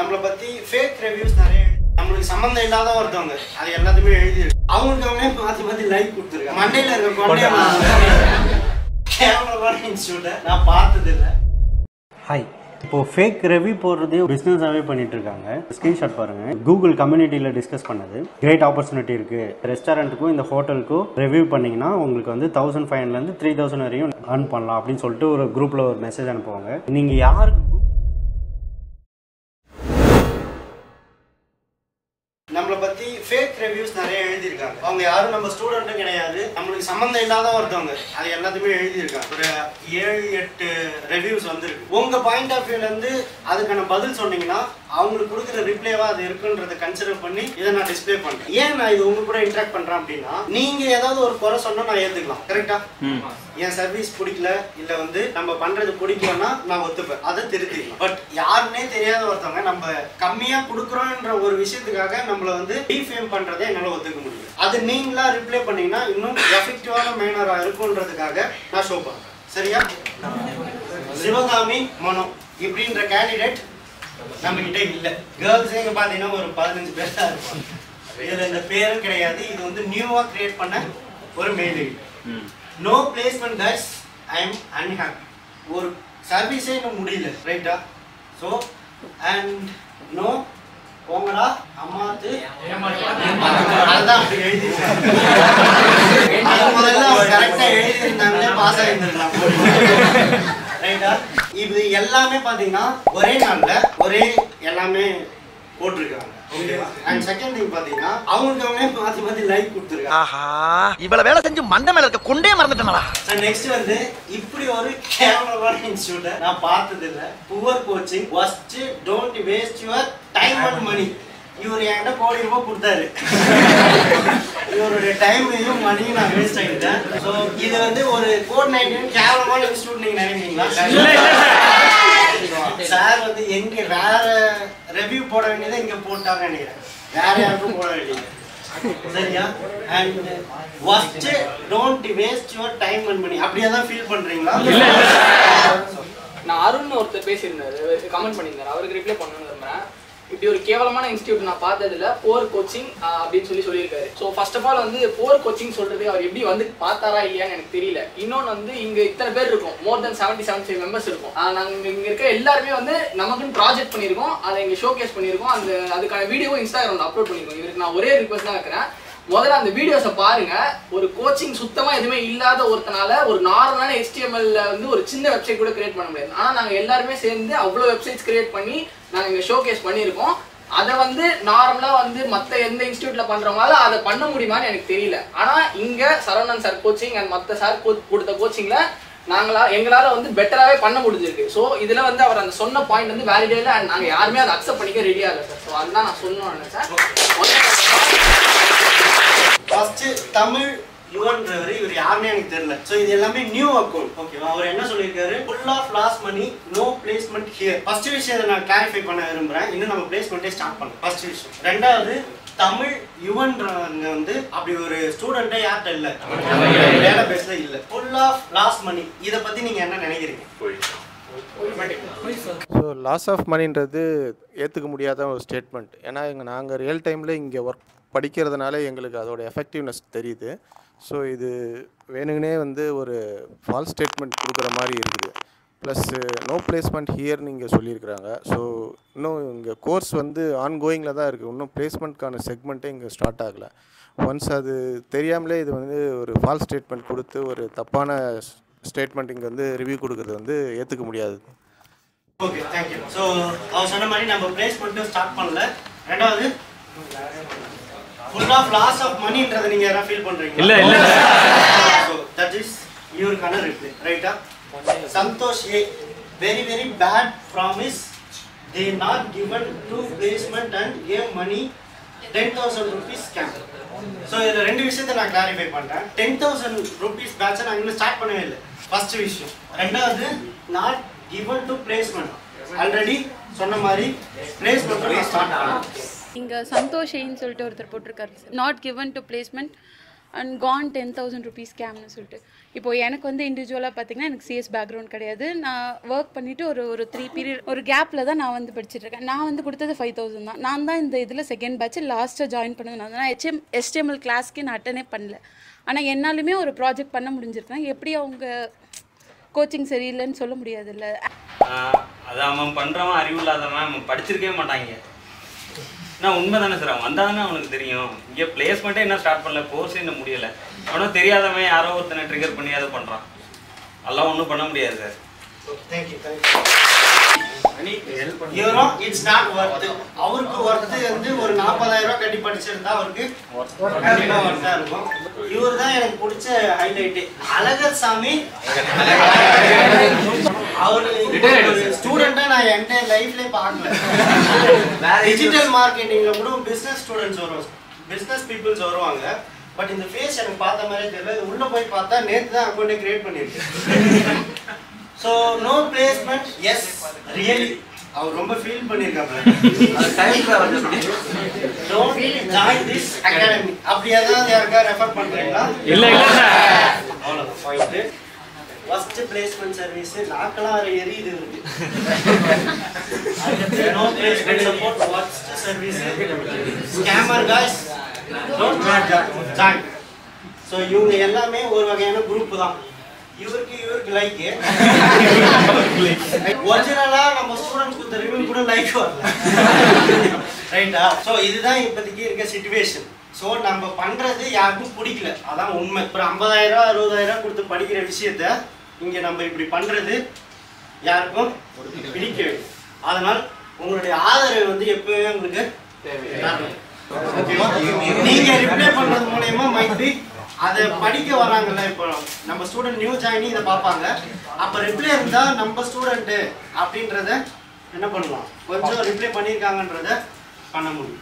நம்மளை பற்றி fake reviews நிறைய நம்மளுக்கு சம்மந்தம் இல்லாத ஒருத்தவங்க அது எல்லாத்தையுமே எழுதிருக்கு. அவங்களுக்காகவே மாற்றி லைக் கொடுத்துருக்காங்க. மண்டையில் இருக்க கொண்டே கேமரா இன்ஸ்டியூட்டை நான் பார்த்ததில்லை. ஹாய், இப்போ ஃபேக் ரிவ்யூ போடுறதே பிஸ்னஸாகவே பண்ணிட்டு இருக்காங்க. ஸ்க்ரீன்ஷாட் பாருங்க, கூகுள் கம்யூனிட்டியில் டிஸ்கஸ் பண்ணது. கிரேட் ஆப்பர்ச்சுனிட்டி இருக்கு, ரெஸ்டாரண்ட்டுக்கும் இந்த ஹோட்டலுக்கும் ரிவ்யூ பண்ணீங்கன்னா உங்களுக்கு வந்து 1500 3000 வரையும் earn பண்ணலாம் அப்படின்னு சொல்லிட்டு ஒரு குரூப்ல ஒரு மெசேஜ் அனுப்புவாங்க. நீங்க யாருக்கு நம்மளை பற்றி ஃபேக் ரிவ்யூஸ் நிறைய எழுதியிருக்காங்க. அவங்க யாரும் நம்ம ஸ்டூடெண்ட்டும் கிடையாது, நம்மளுக்கு சம்மந்தம் இல்லாத ஒருத்தவங்க அது எல்லாத்தையுமே எழுதியிருக்காங்க. ஒரு 7-8 ரிவ்யூஸ் வந்துருக்கு. உங்கள் பாயிண்ட் ஆஃப் வியூலேருந்து அதுக்கான பதில் சொன்னீங்கன்னா அவங்களுக்கு கொடுக்குற ரிப்ளேவாக அது இருக்குன்றதை கன்சிடர் பண்ணி இதை நான் டிஸ்பிளே பண்ணுறேன். ஏன் நான் இது உங்க கூட இன்ட்ராக்ட் பண்ணுறேன் அப்படின்னா, நீங்கள் ஏதாவது ஒரு குறை சொன்னால் நான் ஏற்றுக்கலாம். கரெக்டாக என் சர்வீஸ் பிடிக்கல, இல்லை வந்து நம்ம பண்ணுறது பிடிக்கலன்னா நான் ஒத்துப்பேன், அதை திருத்திக்கலாம். பட் யாருன்னே தெரியாத ஒருத்தவங்க நம்ம கம்மியாக கொடுக்குறோன்ற ஒரு விஷயத்துக்காக நம்மளை வந்து டிஃபேம் பண்ணுறதை என்னால் ஒத்துக்க முடியும். அது நீங்களாக ரிப்ளை பண்ணீங்கன்னா இன்னும் எஃபெக்டிவான மேனராக இருக்குன்றதுக்காக நான் ஷோ பண்ணுறேன். சரியா? சிவகாமி மனோ இப்படின்ற கேண்டிடேட் நம்ம கிட்ட இல்லை. கேர்ள்ஸே இங்கே பார்த்தீங்கன்னா ஒரு 15 பேர் தான் இருப்பாங்க. இதில் இந்த பேரும் கிடையாது. இது வந்து நியூவாக கிரியேட் பண்ண ஒரு mail ID. No placement guys, I am unhappy. ஒரு சர்வீஸே இன்னும் முடியல. ரைட்டா? ஸோ அண்ட் நோ போங்கடா அம்மாத்து அதுதான் அப்படி எழுதிருக்காங்க. அது முதல்ல அவங்க கரெக்டாக எழுதியிருந்தாங்களே பாஸ் ஆகிருந்துருக்கலாம். ரைட்டா? இது எல்லாமே பார்த்தீங்கன்னா ஒரே நாளில் ஒரே எல்லாமே போட்டிருக்காங்க. அண்ட் செகண்ட் திங் பார்த்தீங்கன்னா அவங்களுக்கு மாற்றி லைக் கொடுத்துருக்காங்க. ஆஹா, இவ்வளவு வேலை செஞ்சு மண்டை மேல இருக்க கொண்டே மறந்துட்டேனா. நெக்ஸ்ட் வந்து இப்படி ஒரு கேமரா இன்ஸ்டியூட்டை நான் பார்த்ததில்லை. Poor coaching, first don't waste your time and money. இவர் என்கிட்ட ₹1,00,000 கொடுத்தாரு. இவருடைய டைமையும் மணியும் நான் வேஸ்ட் ஆகிட்டேன். ஸோ இது வந்து ஒரு கோஆர்டினேட்டிவ் கேவலமான இன்ஸ்டியூட் நீங்க நினைக்கிறீங்களா? சார் வந்து எங்க வேற ரிவ்யூ போட வேண்டியதை இங்க போட்டாங்க நினைக்கிறேன். வேற யாருக்கும் போட வேண்டியது. சரியா? And first don't waste your time and money. அப்படியே தான் ஃபீல் பண்றீங்களா? நான் அருண் ஒருத்தர் பேசியிருந்தாரு, கமெண்ட் பண்ணியிருந்தாரு. அவருக்கு ரிப்ளை பண்ணணும்னு விரும்புறேன். இப்படி ஒரு கேவலமான இன்ஸ்டியூட் நான் பார்த்ததில்ல, போர் கோச்சிங் அப்படின்னு சொல்லியிருக்காரு. ஸோ ஃபர்ஸ்ட் ஆஃப் ஆல் வந்து போர் கோச்சிங் சொல்றது அவர் எப்படி வந்து பார்த்தாரா இல்லையான்னு எனக்கு தெரியல. இன்னொன்று வந்து இங்கே இத்தனை பேர் இருக்கும், மோர் தென் 70-75 மெம்பர்ஸ் இருக்கும். நாங்கள் இங்கே இருக்க எல்லாருமே வந்து நமக்குன்னு ப்ராஜெக்ட் பண்ணியிருக்கோம், அதை இங்கே ஷோகேஸ் பண்ணியிருக்கோம். அதுக்கான வீடியோவும் இன்ஸ்டாகிராமில் அப்லோட் பண்ணியிருக்கோம். இவருக்கு நான் ஒரே ரிக்வஸ்ட் தான் வைக்கிறேன், முதல்ல அந்த வீடியோஸை பாருங்க. ஒரு கோச்சிங் சுத்தமா எதுவுமே இல்லாத ஒருத்தனால ஒரு நார்மலான HTML வந்து ஒரு சின்ன வெப்சைட் கூட கிரியேட் பண்ண முடியாது. ஆனா நாங்க எல்லாருமே சேர்ந்து அவ்வளவு வெப்சைட்ஸ் கிரியேட் பண்ணி நாங்க இங்க ஷோகேஸ் பண்ணியிருக்கோம். அதை வந்து நார்மலா வந்து மற்ற எந்த இன்ஸ்டியூட்ல பண்றவங்களால அதை பண்ண முடியுமான்னு எனக்கு தெரியல. ஆனா இங்க சரவணன் சார் கோச்சிங் அண்ட் மற்ற சார் கொடுத்த கோச்சிங்ல எங்களால வந்து பெட்டராகவே பண்ண முடிஞ்சிருக்கு. ஸோ இதுல வந்து அவர் அந்த சொன்ன பாயிண்ட் வந்து வேலிடே இல்லை அண்ட் நாங்க யாருமே அதை அக்செப்ட் பண்ணிக்க ரெடியா இல்லை சார். ஸோ அதுதான் நான் சொல்லணும்னு நினைச்சேன். ஃபர்ஸ்ட் தமிழ் யுவன்றவர் இவர் யாருன்னு எனக்கு தெரியல. ஸோ இது எல்லாமே நியூ அக்கௌண்ட். ஓகேவா? அவர் என்ன சொல்லியிருக்காரு? Full of loss money, no placement here. First விஷயத்தை நான் கிளாரிஃபை பண்ண விரும்புறேன். இன்னும் நம்ம பிளேஸ்மெண்ட்டே ஸ்டார்ட் பண்ணலாம். ஃபர்ஸ்ட் விஷயம். ரெண்டாவது, தமிழ் யுவன்றவங்க வந்து அப்படி ஒரு ஸ்டூடெண்ட்டே யார்கிட்ட இல்லை, டேட்டா பேஸ்ல இல்லை. ஃபுல் ஆஃப் லாஸ் மணி, இதை பத்தி நீங்க என்ன நினைக்கிறீங்க? ஸோ லாஸ் ஆஃப் மணின்றது ஏற்றுக்க முடியாத ஒரு ஸ்டேட்மெண்ட். ஏன்னா நாங்கள் ரியல் டைமில் இங்கே ஒர்க் படிக்கிறதுனால எங்களுக்கு அதோட எஃபெக்டிவ்னஸ் தெரியுது. ஸோ இது வேணுங்கனே வந்து ஒரு ஃபால்ஸ் ஸ்டேட்மெண்ட் கொடுக்குற மாதிரி இருக்குது. ப்ளஸ் நோ பிளேஸ்மெண்ட் ஹியர்னு இங்கே சொல்லியிருக்கிறாங்க. ஸோ இன்னும் இங்கே கோர்ஸ் வந்து ஆன்கோயிங்கில் தான் இருக்குது. இன்னும் பிளேஸ்மெண்ட்கான செக்மெண்ட்டே இங்கே ஸ்டார்ட் ஆகலை. ஒன்ஸ் அது தெரியாமலே இது வந்து ஒரு ஃபால்ஸ் ஸ்டேட்மெண்ட் கொடுத்து ஒரு தப்பான ஸ்டேட்மெண்ட் இங்கே வந்து ரிவ்யூ கொடுக்குறது வந்து ஏற்றுக்க முடியாது. Okay, thank you. ஸோ அவர் சொன்ன மாதிரி நம்ம பிளேஸ்மெண்ட்டும் ஸ்டார்ட் பண்ணல. ரெண்டாவது, ஃபுல் ஆஃப் லாஸ் ஆஃப் மணின்றதை நீங்க யாரா ஃபீல் பண்றீங்க? இல்ல இல்ல. So that is your reply. ரைட்டா? Santhosh A, very very bad promise, they not given to placement and gave money 10,000 rupees scam. So இதில் ரெண்டு விஷயத்தை நான் கிளாரிஃபை பண்ணுறேன். 10,000 rupees பேட்சை நான் இன்னும் ஸ்டார்ட் பண்ணவே இல்லை. ஃபர்ஸ்ட் விஷயம். ரெண்டாவது, not given to placement. Already சொன்ன மாதிரி பிளேஸ்மெண்ட் ஸ்டார்ட் ஆகும். இங்கே சந்தோஷ் ஏன்னு சொல்லிட்டு ஒருத்தர் போட்டிருக்காரு, not given to placement and con 10,000 rupees ஸ்கேம்னு சொல்லிட்டு. இப்போது எனக்கு வந்து இண்டிவிஜுவலாக பார்த்தீங்கன்னா எனக்கு சிஎஸ் பேக்ரவுண்ட் கிடையாது. நான் ஒர்க் பண்ணிவிட்டு ஒரு 3 பீரியட் ஒரு கேப்பில் தான் நான் வந்து படிச்சுட்ருக்கேன். நான் வந்து கொடுத்தது 5,000 தான். நான் தான் இந்த இதில் செகண்ட் பேட்ச் லாஸ்ட்டாக ஜாயின் பண்ணது. நான் HTML கிளாஸ்க்கு நான் அட்டனே பண்ணல. ஆனால் என்னாலுமே ஒரு ப்ராஜெக்ட் பண்ண முடிஞ்சிருக்கேன். எப்படி அவங்க கோச்சிங் சரியில்லைன்னு சொல்ல முடியாதுல்ல. அது அவன் பண்ணுறவன் அறிவு இல்லாதவன் அவன் படிச்சிருக்கவே மாட்டாங்க. நான் உண்மை தானே சார், அவன் வந்தால் தானே அவனுக்கு தெரியும். இங்கே பிளேஸ்மெண்ட்டே என்ன ஸ்டார்ட் பண்ணல, கோர்ஸே இன்னும் முடியலை. அவனும் தெரியாதவன் யாரோ ஒருத்தனை ட்ரிகர் பண்ணி அதை பண்ணுறான். அதெல்லாம் ஒன்றும் பண்ண முடியாது சார். இவரும் இட்ஸ் நாட் ஒர்த். அவருக்கு ஒர்த்து வந்து ஒரு 40,000 ரூபாய் கட்டி படிச்சிருந்தா அவருக்கு கண்டிப்பாக ஒர்த்தாக இருக்கும். இவர் தான் எனக்கு பிடிச்ச ஹைலைட்டு. அழகர் சாமி அவரு ஸ்டூடெண்டா நான் என்டைய லைஃப்லேயே பார்க்கல. டிஜிட்டல் மார்க்கெட்டிங்ல கூட பிஸ்னஸ் ஸ்டூடெண்ட்ஸ் வருவாங்க, பிஸ்னஸ் பீப்புள்ஸ் வருவாங்க. பட் இந்த ஃபேஸ் எனக்கு பார்த்த மாதிரியே தெரியல. உள்ள போய் பார்த்தா நேற்று தான் அக்கௌண்ட்டை கிரியேட் பண்ணியிருக்கேன். So no placement. Yes really அவர் ரொம்ப ஃபீல் பண்ணியிருக்காங்க. Don't join this academy. அப்படி ஏதாவது யாருக்கா ரெஃபர் பண்ணுறீங்களா? இல்லை இல்லை சார், அவ்வளோதான் பாயிண்ட்டு. ஃபர்ஸ்ட் பிளேஸ்மெண்ட் சர்வீஸ் நாக்கெல்லாம் எரியுது இருக்கு. No placement support first service scammer guys don't join. So இவங்க எல்லாமே ஒரு வகையான குரூப் தான். இவருக்கு லைக் ஒரிஜினலா நம்ம ஸ்டூடெண்ட்ஸ் கொடுத்த ரிவ்யூ கூட லைக் வரல. ரைட்டா? ஸோ இதுதான் இப்போதைக்கு இருக்க சிச்சுவேஷன். ஸோ நம்ம பண்றது யாருக்கும் பிடிக்கல, அதான் உண்மை. ஒரு 50,000 60,000 கொடுத்து படிக்கிற விஷயத்த இங்க நம்ம இப்படி பண்றது யாருக்கும் பிடிக்கவே. அதனால் உங்களுடைய ஆதரவு வந்து எப்பவுமே உங்களுக்கு நீங்க ரிப்ளை பண்றது மூலயமா மைண்ட் பி அதை படிக்க வராங்கல்ல. இப்போ நம்ம ஸ்டூடெண்ட் நியூ ஜாயினி இதை பார்ப்பாங்க. அப்போ ரிப்ளை இருந்தால் நம்ம ஸ்டூடெண்ட்டு அப்படின்றத என்ன பண்ணலாம், கொஞ்சம் ரிப்ளை பண்ணியிருக்காங்கன்றத பண்ண முடியும்.